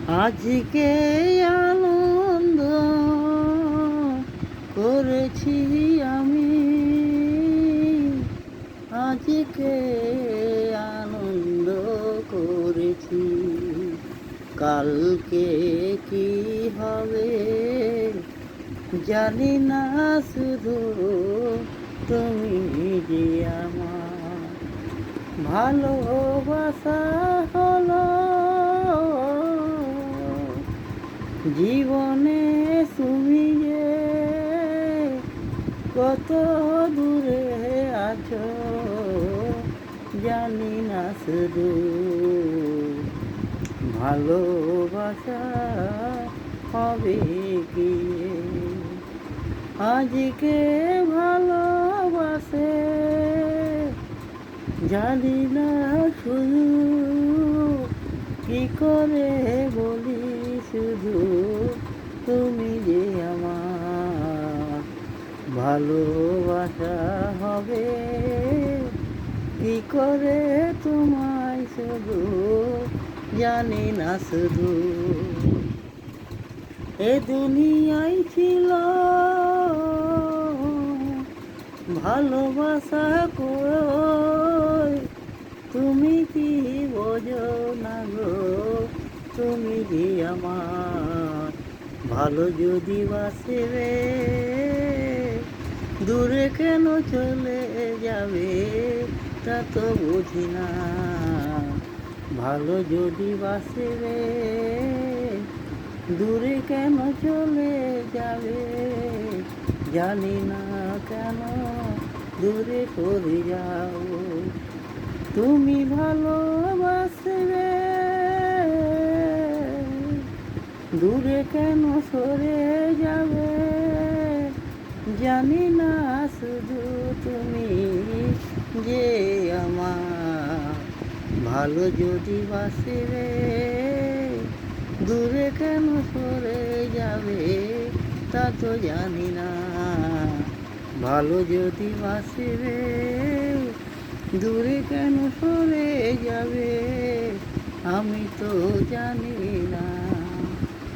আজকে আনন্দ করেছি আমি, আজকে আনন্দ করেছি, কালকে কি হবে জানি না, শুধু তুমি যে আমার ভালোবাসা হলো জীবনে। তুমি যে কত দূরে আছো জানি না, শুধু ভালোবাসা হবে কি আজকে ভালোবাসে জানি না, শুধু কি করে বলি, শুধু তুমি যে আমার ভালোবাসা হবে কি করে তোমায়, শুধু জানি না, শুধু এ দুনিয়ায় ছিল ভালোবাসা কই, তুমি কি বোঝো না গো, তুমি যে আমার ভালো যদি বাসবে দূরে কেন চলে যাবে তা তো বুঝি না, ভালো যদি বাসবে দূরে কেন চলে যাবে জানি না, কেন দূরে সরে যাও, তুমি ভালোবাসবে দূরে কেন সরে যাবে জানি না, শুধু তুমি যে আমার ভালো যদি বাসবে দূরে কেন সরে যাবে তা তো জানি না, ভালো যদি বাসবে দূরে কেন সরে যাবে আমি তো জানি না।